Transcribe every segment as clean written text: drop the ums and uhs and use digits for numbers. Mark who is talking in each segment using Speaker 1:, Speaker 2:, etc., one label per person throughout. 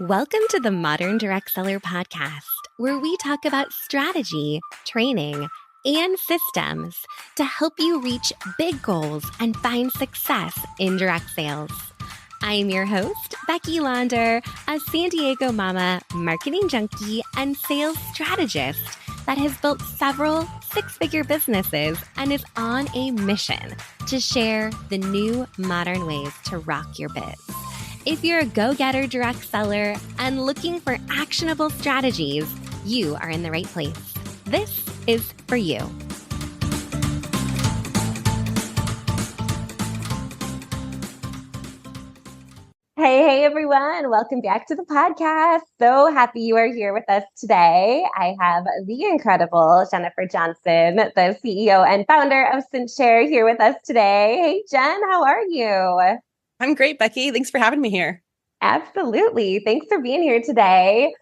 Speaker 1: Welcome to the Modern Direct Seller Podcast, where we talk about strategy, training, and systems to help you reach big goals and find success in direct sales. I'm your host, Becky Launder, a San Diego mama, marketing junkie, and sales strategist that has built several six-figure businesses and is on a mission to share the new modern ways to rock your biz. If you're a go-getter direct seller and looking for actionable strategies, you are in the right place. This is for you. Hey, everyone. Welcome back to the podcast. So happy you are here with us today. I have the incredible Jennifer Johnson, the CEO and founder of CinchShare, here with us today. Hey, Jen, how are you?
Speaker 2: I'm great, Becky. Thanks for having me here.
Speaker 1: Absolutely. Thanks for being here today.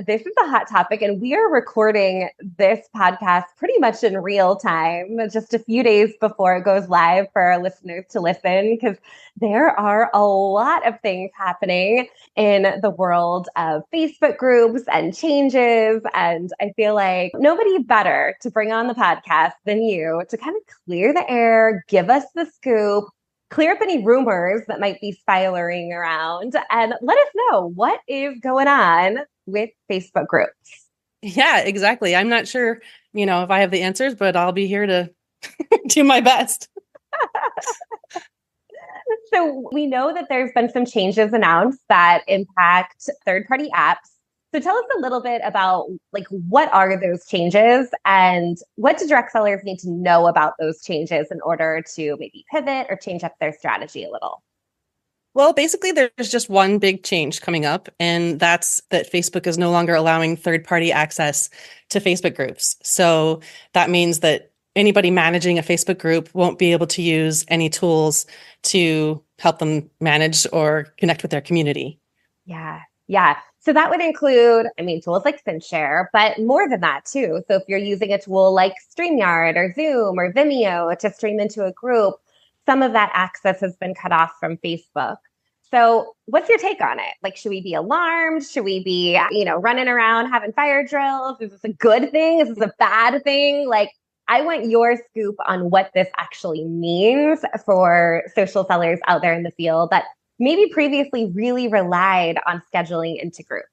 Speaker 1: This is a hot topic, and we are recording this podcast pretty much in real time, just a few days before it goes live for our listeners to listen, because there are a lot of things happening in the world of Facebook groups and changes. And I feel like nobody better to bring on the podcast than you to kind of clear the air, give us the scoop, clear up any rumors that might be spiraling around, and let us know what is going on with Facebook groups.
Speaker 2: Yeah, exactly. I'm not sure, if I have the answers, but I'll be here to do my best.
Speaker 1: So we know that there's been some changes announced that impact third-party apps. So tell us a little bit about what are those changes and what do direct sellers need to know about those changes in order to maybe pivot or change up their strategy a little?
Speaker 2: Well, basically, there's just one big change coming up, and that's that Facebook is no longer allowing third-party access to Facebook groups. So that means that anybody managing a Facebook group won't be able to use any tools to help them manage or connect with their community.
Speaker 1: Yeah. So that would include, tools like CinchShare, but more than that too. So if you're using a tool like StreamYard or Zoom or Vimeo to stream into a group, some of that access has been cut off from Facebook. So what's your take on it? Should we be alarmed? Should we be, running around having fire drills? Is this a good thing? Is this a bad thing? I want your scoop on what this actually means for social sellers out there in the field that maybe previously really relied on scheduling into groups.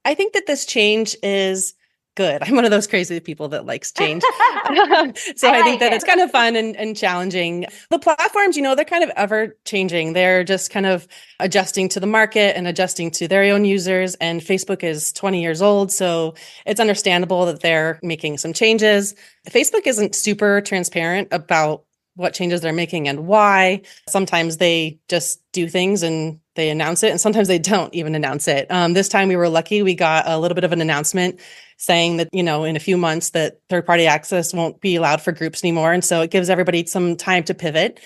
Speaker 2: I think that this change is good. I'm one of those crazy people that likes change. So I think that it's kind of fun and challenging. The platforms, they're kind of ever changing. They're just kind of adjusting to the market and adjusting to their own users. And Facebook is 20 years old, so it's understandable that they're making some changes. Facebook isn't super transparent about what changes they're making and why. Sometimes they just do things and they announce it, and sometimes they don't even announce it. This time we were lucky. We got a little bit of an announcement saying that, in a few months that third-party access won't be allowed for groups anymore. And so it gives everybody some time to pivot.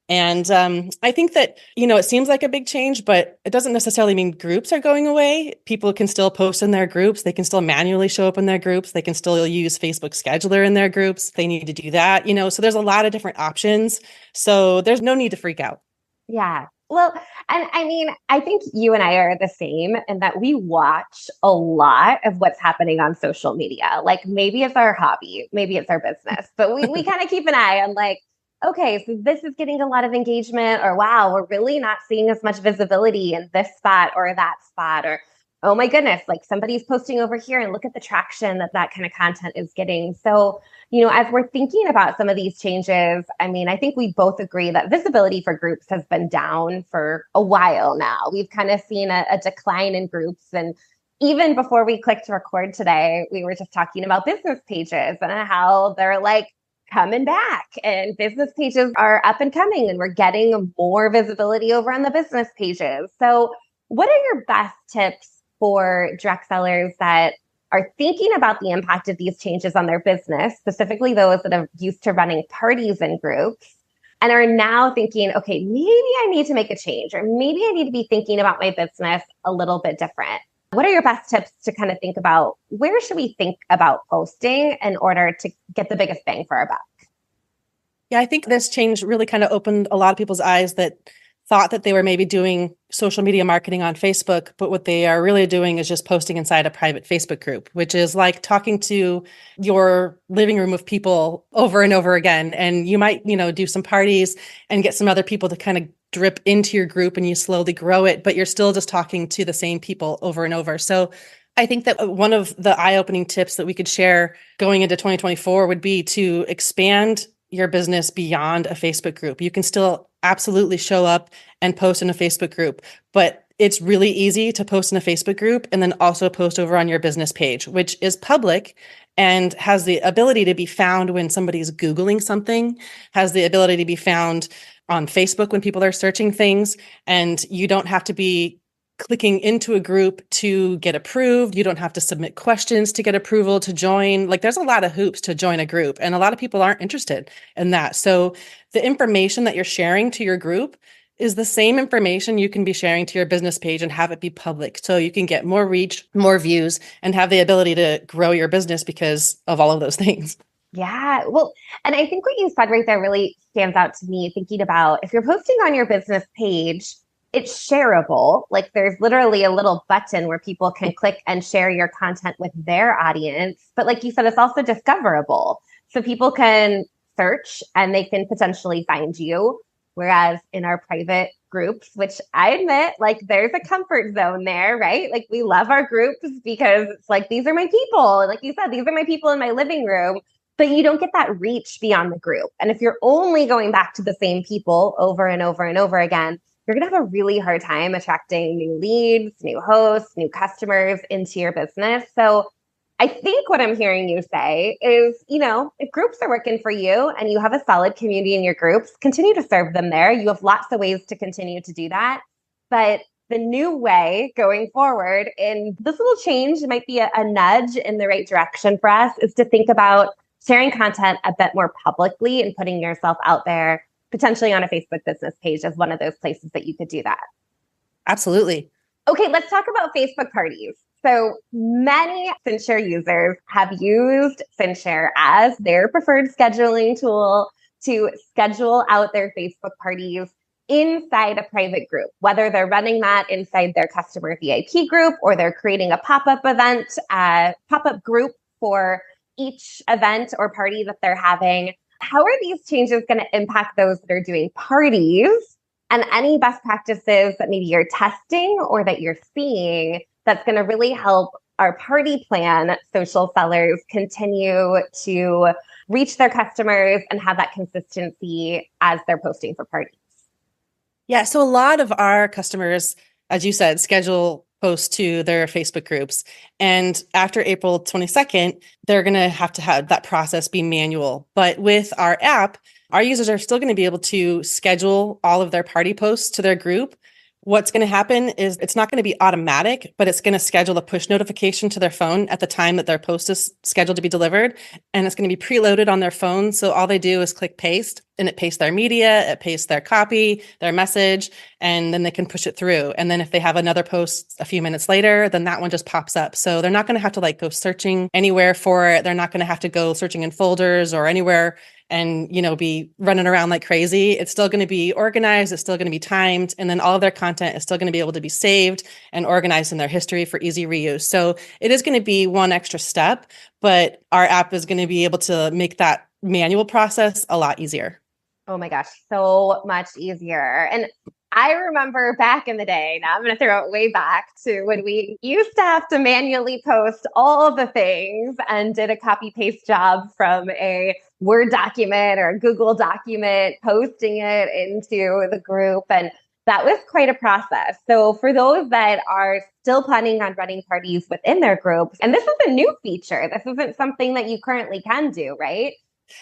Speaker 2: And I think that, it seems like a big change, but it doesn't necessarily mean groups are going away. People can still post in their groups. They can still manually show up in their groups. They can still use Facebook Scheduler in their groups. They need to do that, so there's a lot of different options. So there's no need to freak out.
Speaker 1: Yeah. Well, and I think you and I are the same in that we watch a lot of what's happening on social media. Maybe it's our hobby, maybe it's our business, but we kind of keep an eye on okay, so this is getting a lot of engagement, or wow, we're really not seeing as much visibility in this spot or that spot, or oh my goodness, somebody's posting over here and look at the traction that kind of content is getting. So, as we're thinking about some of these changes, I think we both agree that visibility for groups has been down for a while now. We've kind of seen a decline in groups. And even before we clicked record today, we were just talking about business pages and how they're coming back, and business pages are up and coming, and we're getting more visibility over on the business pages. So what are your best tips for direct sellers that are thinking about the impact of these changes on their business, specifically those that are used to running parties and groups and are now thinking, okay, maybe I need to make a change, or maybe I need to be thinking about my business a little bit different? What are your best tips to kind of think about where should we think about posting in order to get the biggest bang for our buck?
Speaker 2: Yeah, I think this change really kind of opened a lot of people's eyes that thought that they were maybe doing social media marketing on Facebook, but what they are really doing is just posting inside a private Facebook group, which is like talking to your living room of people over and over again. And you might, do some parties and get some other people to kind of drip into your group and you slowly grow it, but you're still just talking to the same people over and over. So I think that one of the eye-opening tips that we could share going into 2024 would be to expand your business beyond a Facebook group. You can still absolutely show up and post in a Facebook group, but it's really easy to post in a Facebook group and then also post over on your business page, which is public and has the ability to be found when somebody's Googling something, has the ability to be found on Facebook when people are searching things, and you don't have to be clicking into a group to get approved. You don't have to submit questions to get approval to join. Like there's a lot of hoops to join a group, and a lot of people aren't interested in that. So the information that you're sharing to your group is the same information you can be sharing to your business page and have it be public. So you can get more reach, more views, and have the ability to grow your business because of all of those things.
Speaker 1: Yeah. Well, and I think what you said right there really stands out to me, thinking about if you're posting on your business page, it's shareable. Like there's literally a little button where people can click and share your content with their audience. But like you said, it's also discoverable. So people can search and they can potentially find you. Whereas in our private groups, which I admit, like there's a comfort zone there, right? Like we love our groups because it's like, these are my people. Like you said, these are my people in my living room. But you don't get that reach beyond the group. And if you're only going back to the same people over and over and over again, you're going to have a really hard time attracting new leads, new hosts, new customers into your business. So I think what I'm hearing you say is, if groups are working for you and you have a solid community in your groups, continue to serve them there. You have lots of ways to continue to do that. But the new way going forward, and this little change might be a nudge in the right direction for us, is to think about sharing content a bit more publicly and putting yourself out there, potentially on a Facebook business page as one of those places that you could do that.
Speaker 2: Absolutely.
Speaker 1: Okay, let's talk about Facebook parties. So many CinchShare users have used CinchShare as their preferred scheduling tool to schedule out their Facebook parties inside a private group, whether they're running that inside their customer VIP group or they're creating a pop-up event, pop-up group for each event or party that they're having. How are these changes going to impact those that are doing parties, and any best practices that maybe you're testing or that you're seeing that's going to really help our party plan social sellers continue to reach their customers and have that consistency as they're posting for parties?
Speaker 2: Yeah, so a lot of our customers, as you said, schedule posts to their Facebook groups. And after April 22nd, they're going to have that process be manual. But with our app, our users are still going to be able to schedule all of their party posts to their group. What's going to happen is it's not going to be automatic, but it's going to schedule a push notification to their phone at the time that their post is scheduled to be delivered. And it's going to be preloaded on their phone. So all they do is click paste, and it pastes their media, it pastes their copy, their message, and then they can push it through. And then if they have another post a few minutes later, then that one just pops up. So they're not going to have to go searching anywhere for it. They're not going to have to go searching in folders or anywhere and, be running around like crazy. It's still going to be organized. It's still going to be timed. And then all of their content is still going to be able to be saved and organized in their history for easy reuse. So it is going to be one extra step, but our app is going to be able to make that manual process a lot easier.
Speaker 1: Oh my gosh, so much easier. And I remember back in the day, now I'm going to throw it way back to when we used to have to manually post all the things and did a copy paste job from a Word document or a Google document, posting it into the group. And that was quite a process. So for those that are still planning on running parties within their groups, and this is a new feature, this isn't something that you currently can do, right?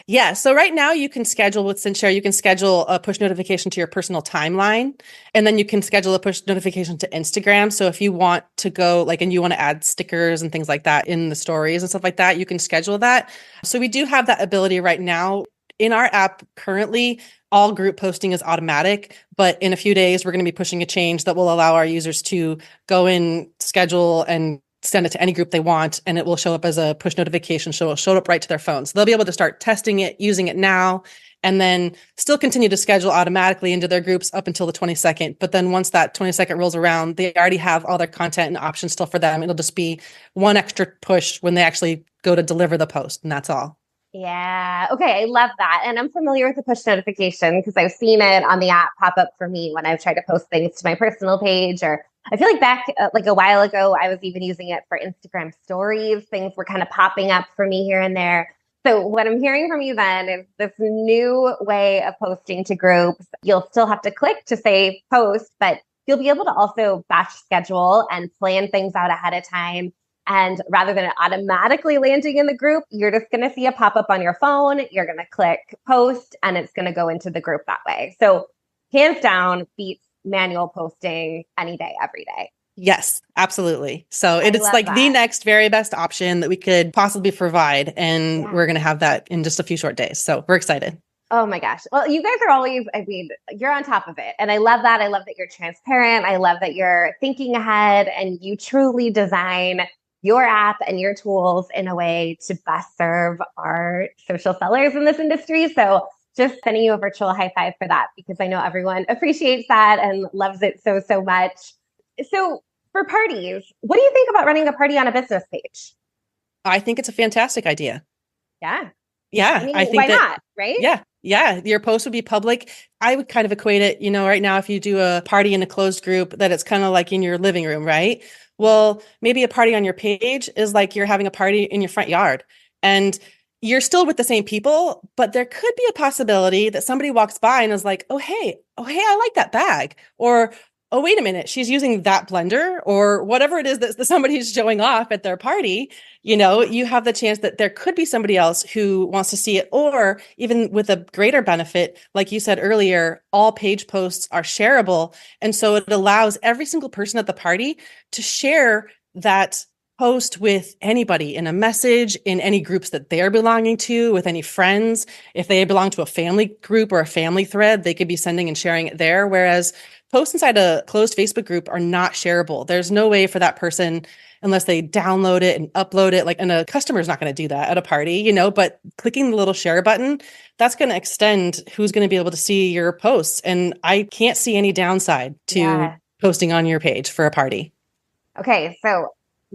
Speaker 2: Yeah. So right now you can schedule with CinchShare, you can schedule a push notification to your personal timeline, and then you can schedule a push notification to Instagram. So if you want to go and you want to add stickers and things like that in the stories and stuff like that, you can schedule that. So we do have that ability right now. In our app currently, all group posting is automatic, but in a few days, we're going to be pushing a change that will allow our users to go in, schedule, and send it to any group they want, and it will show up as a push notification. So it'll show up right to their phone. So they'll be able to start testing it, using it now, and then still continue to schedule automatically into their groups up until the 22nd. But then once that 22nd rolls around, they already have all their content and options still for them. It'll just be one extra push when they actually go to deliver the post, and that's all.
Speaker 1: Yeah. Okay. I love that. And I'm familiar with the push notification because I've seen it on the app pop up for me when I've tried to post things to my personal page. Or I feel like back like a while ago, I was even using it for Instagram stories. Things were kind of popping up for me here and there. So what I'm hearing from you then is this new way of posting to groups. You'll still have to click to say post, but you'll be able to also batch schedule and plan things out ahead of time. And rather than it automatically landing in the group, you're just going to see a pop up on your phone. You're going to click post and it's going to go into the group that way. So hands down beats manual posting any day, every day.
Speaker 2: Yes, absolutely. So it's like the next very best option that we could possibly provide. And we're going to have that in just a few short days. So we're excited.
Speaker 1: Oh my gosh. Well, you guys are always, I mean, you're on top of it. And I love that. I love that you're transparent. I love that you're thinking ahead and you truly design your app and your tools in a way to best serve our social sellers in this industry. So just sending you a virtual high five for that, because I know everyone appreciates that and loves it so, so much. So for parties, what do you think about running a party on a business page?
Speaker 2: I think it's a fantastic idea.
Speaker 1: Yeah.
Speaker 2: Yeah.
Speaker 1: I mean,
Speaker 2: I think
Speaker 1: why not? Right?
Speaker 2: Yeah. Yeah. Your post would be public. I would kind of equate it, right now, if you do a party in a closed group, that it's kind of like in your living room, right? Well, maybe a party on your page is like you're having a party in your front yard and you're still with the same people, but there could be a possibility that somebody walks by and is like, oh, hey, I like that bag. Or, oh, wait a minute, she's using that blender, or whatever it is that somebody's showing off at their party. You have the chance that there could be somebody else who wants to see it, or even with a greater benefit, like you said earlier, all page posts are shareable. And so it allows every single person at the party to share that post with anybody in a message, in any groups that they're belonging to, with any friends. If they belong to a family group or a family thread, they could be sending and sharing it there. Whereas posts inside a closed Facebook group are not shareable. There's no way for that person, unless they download it and upload it, and a customer's not going to do that at a party, but clicking the little share button, that's going to extend who's going to be able to see your posts. And I can't see any downside to posting on your page for a party. Okay, so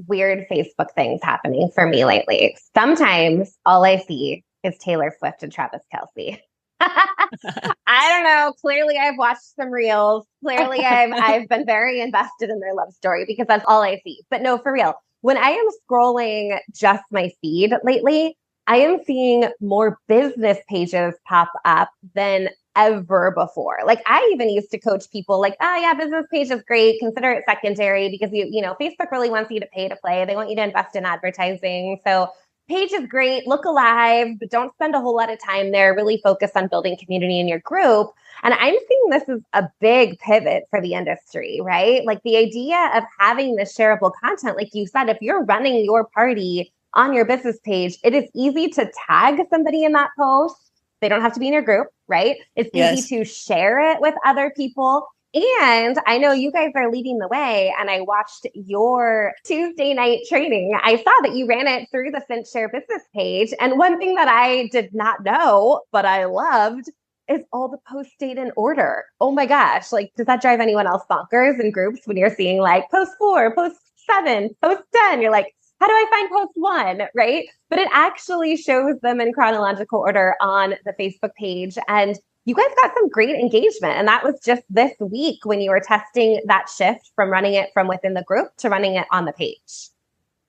Speaker 2: weird Facebook things happening for me lately. Sometimes all I see is Taylor Swift and Travis Kelce. I don't know. Clearly, I've watched some reels. Clearly, I've been very invested in their love story because that's all I see. But no, for real, when I am scrolling just my feed lately, I am seeing more business pages pop up than ever before. Like I even used to coach people like, oh yeah, business page is great. Consider it secondary because Facebook really wants you to pay to play. They want you to invest in advertising. So page is great, look alive, but don't spend a whole lot of time there. Really focus on building community in your group. And I'm seeing this as a big pivot for the industry, right? Like the idea of having this shareable content, like you said, if you're running your party on your business page, it is easy to tag somebody in that post. They don't have to be in your group, right? It's easy to share it with other people. And I know you guys are leading the way, and I watched your Tuesday night training. I saw that you ran it through the CinchShare business page. And one thing that I did not know, but I loved, is all the posts stayed in order. Oh my gosh. Like, does that drive anyone else bonkers in groups when you're seeing like post 4, post 7, post 10? You're like, how do I find post 1, right? But it actually shows them in chronological order on the Facebook page. And you guys got some great engagement. And that was just this week when you were testing that shift from running it from within the group to running it on the page.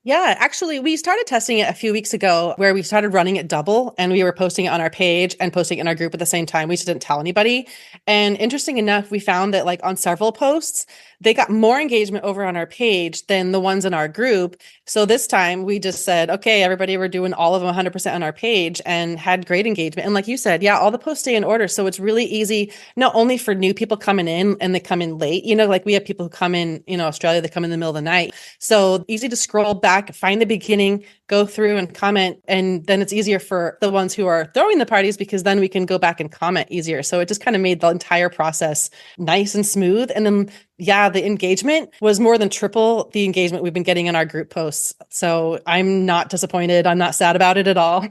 Speaker 2: Yeah, actually, we started testing it a few weeks ago where we started running it double and we were posting it on our page and posting it in our group at the same time. We just didn't tell anybody. And interesting enough, we found that like on several posts, they got more engagement over on our page than the ones in our group. So this time we just said, okay, everybody, we're doing all of them 100% on our page, and had great engagement. And like you said, yeah, all the posts stay in order. So it's really easy, not only for new people coming in and they come in late, like we have people who come in, Australia, they come in the middle of the night. So easy to scroll back, find the beginning, go through and comment. And then it's easier for the ones who are throwing the parties because then we can go back and comment easier. So it just kind of made the entire process nice and smooth. And then, yeah, the engagement was more than triple the engagement we've been getting in our group posts. So I'm not disappointed. I'm not sad about it at all.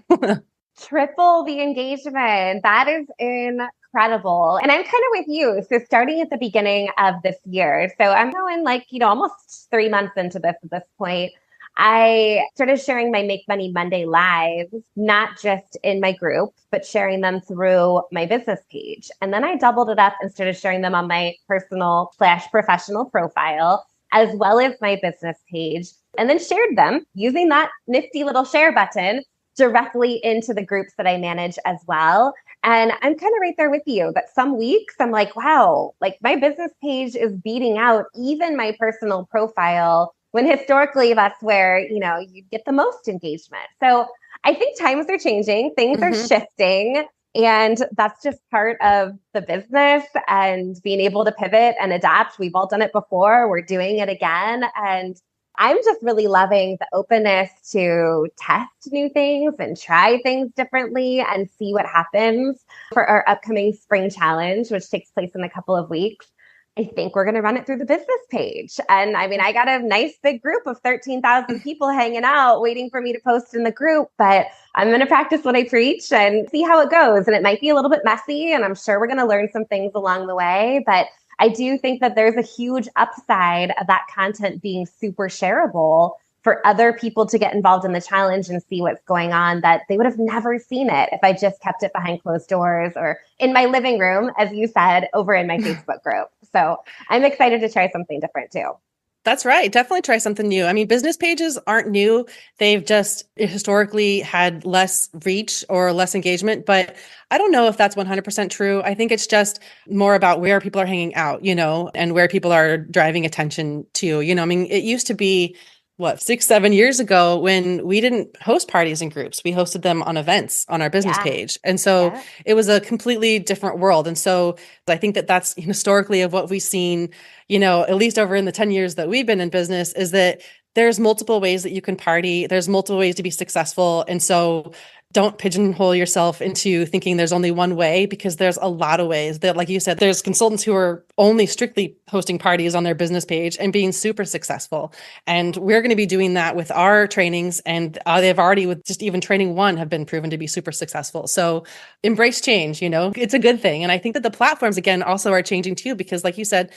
Speaker 1: Triple the engagement. That is incredible. And I'm kind of with you. So starting at the beginning of this year, so I'm going like, almost 3 months into this at this point. I started sharing my Make Money Monday lives, not just in my group, but sharing them through my business page. And then I doubled it up and started sharing them on my personal/professional profile, as well as my business page, and then shared them using that nifty little share button directly into the groups that I manage as well. And I'm kind of right there with you that some weeks I'm like, wow, like my business page is beating out even my personal profile when historically that's where, you get the most engagement. So I think times are changing, things are
Speaker 2: Mhm.
Speaker 1: shifting. And that's just part of the business and being able to pivot and adapt. We've all done it before. We're doing it again. And I'm just really loving the openness to test new things and try things differently and see what happens for our upcoming spring challenge, which takes place in a couple of weeks. I think we're going to run it through the business page. And I mean, I got a nice big group of 13,000 people hanging out waiting for me to post in the group, but I'm going to practice what I preach and see how it goes. And it might be a little bit messy, and I'm sure we're going to learn some things along the way, but I do think that there's a huge upside of that content being super shareable for other people to get involved in the challenge and see what's going on, that they would have never seen it if I just kept it behind closed doors or in my living room, as you said, over in my Facebook group. So I'm excited to try something different too.
Speaker 2: That's right. Definitely try something new. I mean, business pages aren't new. They've just historically had less reach or less engagement, but I don't know if that's 100% true. I think it's just more about where people are hanging out, and where people are driving attention to, I mean, it used to be what, 6, 7 years ago when we didn't host parties in groups. We hosted them on events on our business
Speaker 1: Yeah.
Speaker 2: page. And so
Speaker 1: Yeah.
Speaker 2: it was a completely different world. And so I think that that's historically of what we've seen, at least over in the 10 years that we've been in business, is that there's multiple ways that you can party. There's multiple ways to be successful. And so don't pigeonhole yourself into thinking there's only one way, because there's a lot of ways that, like you said, there's consultants who are only strictly hosting parties on their business page and being super successful. And we're going to be doing that with our trainings. And they've already, with just even training one, have been proven to be super successful. So embrace change, it's a good thing. And I think that the platforms, again, also are changing too, because like you said,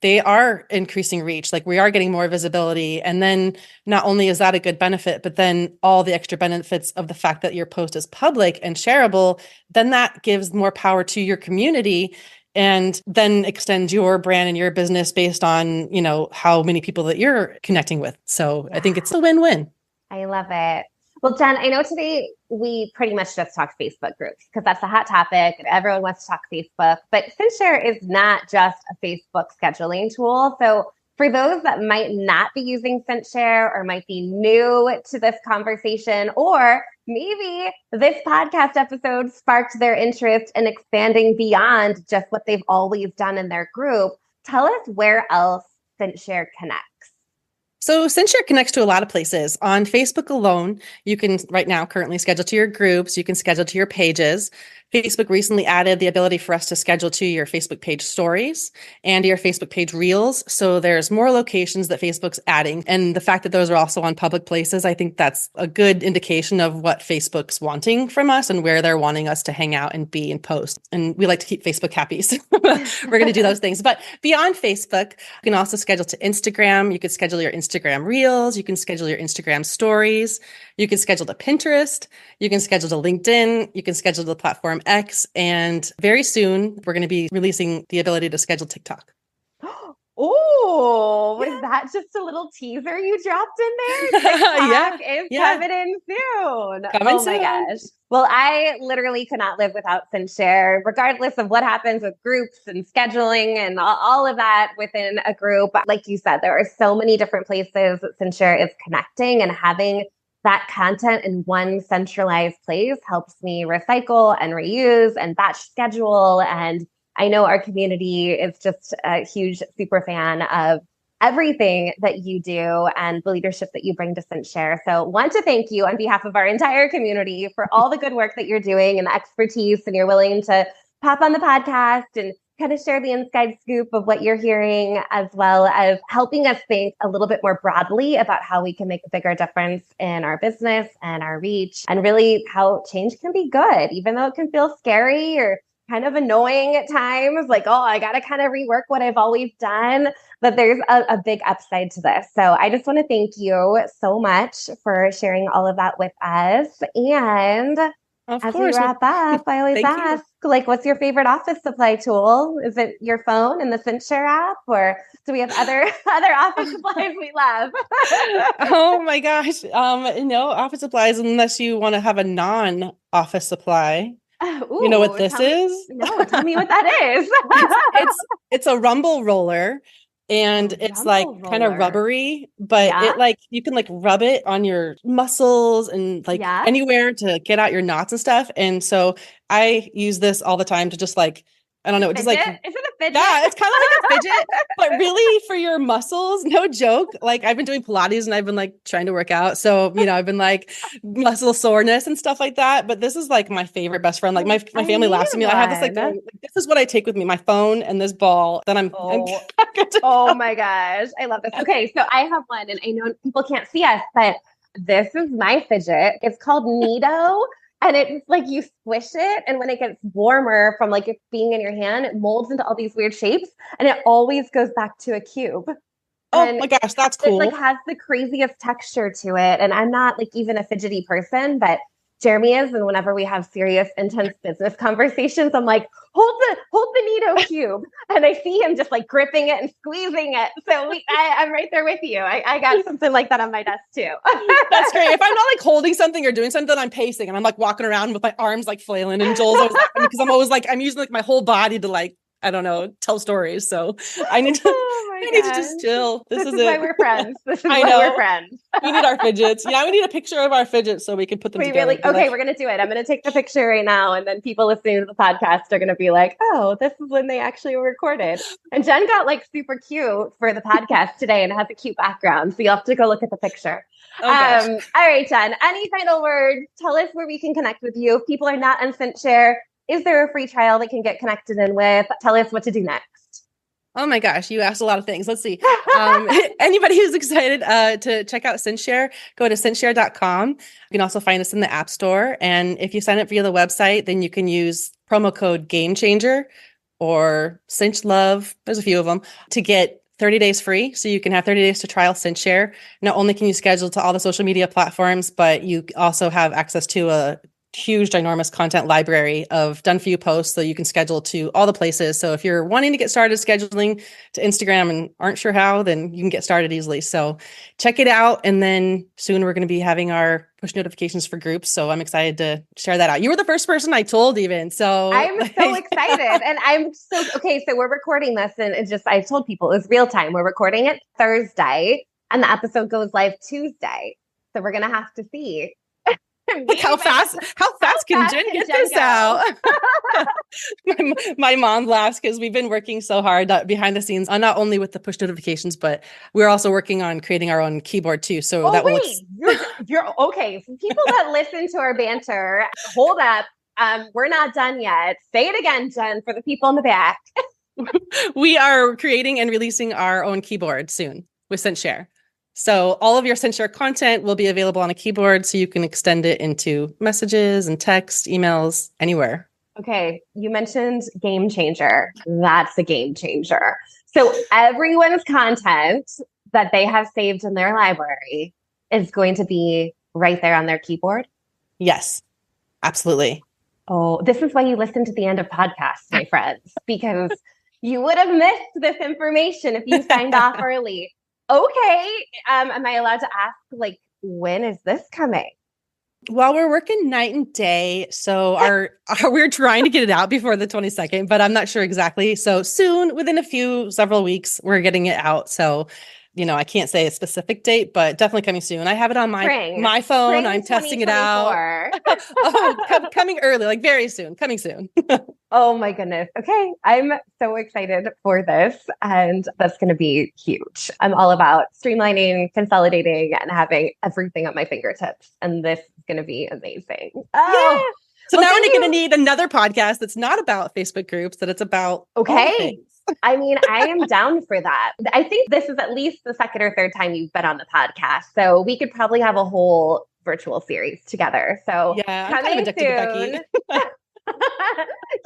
Speaker 2: they are increasing reach. Like we are getting more visibility. And then not only is that a good benefit, but then all the extra benefits of the fact that your post is public and shareable, then that gives more power to your community and then extend your brand and your business based on, how many people that you're connecting with. So I think
Speaker 1: Yeah.
Speaker 2: it's a win-win.
Speaker 1: I love it. Well, Jen, I know today we pretty much just talked Facebook groups because that's a hot topic. Everyone wants to talk Facebook, but CinchShare is not just a Facebook scheduling tool. So for those that might not be using CinchShare or might be new to this conversation, or maybe this podcast episode sparked their interest in expanding beyond just what they've always done in their group, tell us where else CinchShare connects.
Speaker 2: So CinchShare connects to a lot of places. On Facebook alone, you can right now currently schedule to your groups, you can schedule to your pages. Facebook recently added the ability for us to schedule to your Facebook page stories and your Facebook page reels. So there's more locations that Facebook's adding. And the fact that those are also on public places, I think that's a good indication of what Facebook's wanting from us and where they're wanting us to hang out and be and post. And we like to keep Facebook happy. So we're going to do those things. But beyond Facebook, you can also schedule to Instagram. You could schedule your Instagram reels. You can schedule your Instagram stories. You can schedule to Pinterest. You can schedule to LinkedIn. You can schedule to the platform X. And very soon, we're going to be releasing the ability to schedule TikTok.
Speaker 1: Oh,
Speaker 2: Yeah.
Speaker 1: was that just a little teaser you dropped in there?
Speaker 2: Yeah.
Speaker 1: TikTok is
Speaker 2: Yeah.
Speaker 1: coming in soon.
Speaker 2: Coming
Speaker 1: Oh my
Speaker 2: soon.
Speaker 1: gosh. Well, I literally could not live without CinchShare, regardless of what happens with groups and scheduling and all of that within a group. Like you said, there are so many different places that CinchShare is connecting, and having that content in one centralized place helps me recycle and reuse and batch schedule. And I know our community is just a huge super fan of everything that you do and the leadership that you bring to CinchShare. So want to thank you on behalf of our entire community for all the good work that you're doing and the expertise, and you're willing to pop on the podcast and kind of share the inside scoop of what you're hearing, as well as helping us think a little bit more broadly about how we can make a bigger difference in our business and our reach, and really how change can be good, even though it can feel scary or kind of annoying at times. Like, oh, I got to kind of rework what I've always done. But there's a big upside to this. So I just want to thank you so much for sharing all of that with us. And
Speaker 2: Of
Speaker 1: as we
Speaker 2: course.
Speaker 1: wrap up, I always
Speaker 2: Thank you.
Speaker 1: ask, like, what's your favorite office supply tool? Is it your phone and the CinchShare app, or do we have other office supplies we love?
Speaker 2: Oh my gosh. No office supplies unless you want to have a non-office supply. You know what
Speaker 1: Ooh,
Speaker 2: this is?
Speaker 1: tell me what that is.
Speaker 2: It's a rumble roller, and it's like
Speaker 1: Rumble
Speaker 2: kind of
Speaker 1: roller.
Speaker 2: rubbery, but
Speaker 1: Yeah.
Speaker 2: it like you can like rub it on your muscles and like
Speaker 1: Yeah.
Speaker 2: anywhere to get out your knots and stuff. And so I use this all the time to just like, I don't know, just
Speaker 1: Fidget?
Speaker 2: like,
Speaker 1: Is it a fidget?
Speaker 2: yeah, it's kind of like a fidget, but really for your muscles, no joke. Like I've been doing Pilates and I've been like trying to work out. So, I've been like muscle soreness and stuff like that. But this is like my favorite best friend. Like my
Speaker 1: I
Speaker 2: family
Speaker 1: need
Speaker 2: laughs at me. I have this like,
Speaker 1: one.
Speaker 2: this is what I take with me, my phone and this ball. Then I'm
Speaker 1: Oh,
Speaker 2: good to
Speaker 1: oh
Speaker 2: go.
Speaker 1: my gosh. I love this. Okay, so I have one, and I know people can't see us, but this is my fidget. It's called Neato. And it's like you squish it, and when it gets warmer from like it being in your hand, it molds into all these weird shapes, and it always goes back to a cube.
Speaker 2: Oh
Speaker 1: And
Speaker 2: my gosh, that's
Speaker 1: it like
Speaker 2: cool.
Speaker 1: has the craziest texture to it. And I'm not like even a fidgety person, but Jeremy is. And whenever we have serious, intense business conversations, I'm like, hold the Neato cube. And I see him just like gripping it and squeezing it. So I'm right there with you. I got something like that on my desk too.
Speaker 2: That's great. If I'm not like holding something or doing something, I'm pacing and I'm like walking around with my arms like flailing. And Joel's always because I'm always like I'm using like my whole body to like I don't know tell stories. So I need to
Speaker 1: Oh my
Speaker 2: I need to
Speaker 1: gosh.
Speaker 2: just chill. This is
Speaker 1: why
Speaker 2: it.
Speaker 1: we're friends. This is
Speaker 2: I
Speaker 1: why we're
Speaker 2: know.
Speaker 1: friends.
Speaker 2: We need our fidgets. Yeah, we need a picture of our fidgets so we can put them
Speaker 1: We
Speaker 2: together.
Speaker 1: really okay. We're gonna do it. I'm gonna take the picture right now, and then people listening to the podcast are gonna be like, "Oh, this is when they actually were recorded." And Jen got like super cute for the podcast today, and it has a cute background, so you'll have to go look at the picture.
Speaker 2: Oh gosh.
Speaker 1: All right, Jen. Any final words? Tell us where we can connect with you. If people are not on CinchShare, is there a free trial they can get connected in with? Tell us what to do next.
Speaker 2: Oh my gosh, you asked a lot of things. Let's see. Anybody who's excited to check out CinchShare, go to cinchshare.com. You can also find us in the App Store. And if you sign up via the website, then you can use promo code GameChanger or Cinch Love. There's a few of them to get 30 days free. So you can have 30 days to trial CinchShare. Not only can you schedule to all the social media platforms, but you also have access to a huge, ginormous content library of done for you posts so you can schedule to all the places. So if you're wanting to get started scheduling to Instagram and aren't sure how, then you can get started easily. So check it out. And then soon we're going to be having our push notifications for groups. So I'm excited to share that out. You were the first person I told even. So
Speaker 1: I'm so excited. And I'm so okay. So we're recording this, and it just I told people it was real time. We're recording it Thursday, and the episode goes live Tuesday. So we're gonna have to see.
Speaker 2: Like how fast can Jen get this out? my mom laughs because we've been working so hard behind the scenes, not only with the push notifications, but we're also working on creating our own keyboard too. So that will
Speaker 1: you're okay. For people that listen to our banter, hold up. We're not done yet. Say it again, Jen, for the people in the back.
Speaker 2: We are creating and releasing our own keyboard soon with CinchShare. So all of your CinchShare content will be available on a keyboard so you can extend it into messages and text, emails, anywhere.
Speaker 1: Okay, you mentioned game changer. That's a game changer. So everyone's content that they have saved in their library is going to be right there on their keyboard?
Speaker 2: Yes, absolutely.
Speaker 1: Oh, this is why you listen to the end of podcasts, my friends, because you would have missed this information if you signed off early. Okay. Am I allowed to ask, like, when is this coming?
Speaker 2: Well, we're working night and day. So we're trying to get it out before the 22nd, but I'm not sure exactly. So soon, within several weeks, we're getting it out. So, I can't say a specific date, but definitely coming soon. I have it on my phone.
Speaker 1: Spring
Speaker 2: I'm testing it out. Coming early, like very soon, coming soon.
Speaker 1: Oh my goodness. Okay. I'm so excited for this, and that's going to be huge. I'm all about streamlining, consolidating, and having everything at my fingertips. And this is going to be amazing. Oh,
Speaker 2: So
Speaker 1: Well,
Speaker 2: now
Speaker 1: thank
Speaker 2: we're going to
Speaker 1: you.
Speaker 2: need another podcast that's not about Facebook groups, that it's about all the
Speaker 1: Okay.
Speaker 2: things.
Speaker 1: I mean, I am down for that. I think this is at least the second or third time you've been on the podcast. So we could probably have a whole virtual series together. So
Speaker 2: Yeah, I'm kind of
Speaker 1: coming
Speaker 2: addicted to Becky.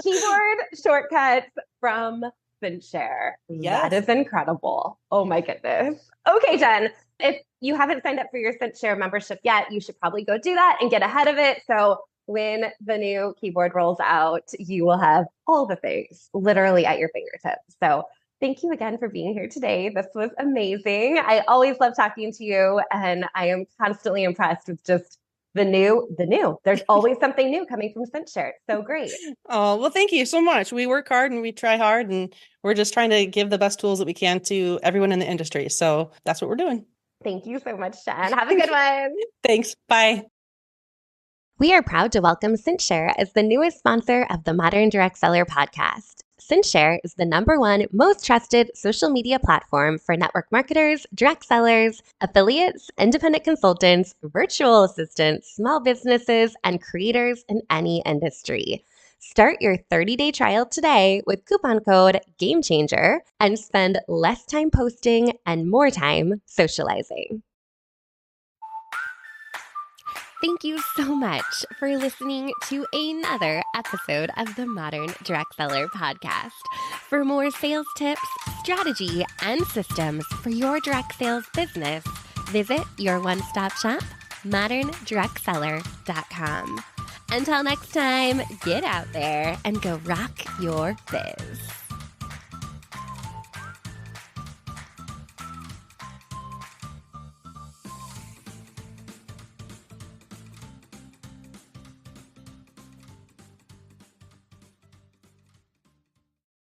Speaker 1: soon, keyboard shortcuts from CinchShare. That
Speaker 2: Yes.
Speaker 1: is incredible. Oh my goodness. Okay, Jen, if you haven't signed up for your CinchShare membership yet, you should probably go do that and get ahead of it. So when the new keyboard rolls out, you will have all the things literally at your fingertips. So thank you again for being here today. This was amazing. I always love talking to you, and I am constantly impressed with just the new. There's always something new coming from CinchShare. So great.
Speaker 2: Oh, well, thank you so much. We work hard and we try hard, and we're just trying to give the best tools that we can to everyone in the industry. So that's what we're doing.
Speaker 1: Thank you so much, Jen. Have a good one.
Speaker 2: Thanks. Bye.
Speaker 1: We are proud to welcome CinchShare as the newest sponsor of the Modern Direct Seller podcast. CinchShare is the #1 most trusted social media platform for network marketers, direct sellers, affiliates, independent consultants, virtual assistants, small businesses, and creators in any industry. Start your 30-day trial today with coupon code GAMECHANGER and spend less time posting and more time socializing. Thank you so much for listening to another episode of the Modern Direct Seller podcast. For more sales tips, strategy, and systems for your direct sales business, visit your one-stop shop, moderndirectseller.com. Until next time, get out there and go rock your biz.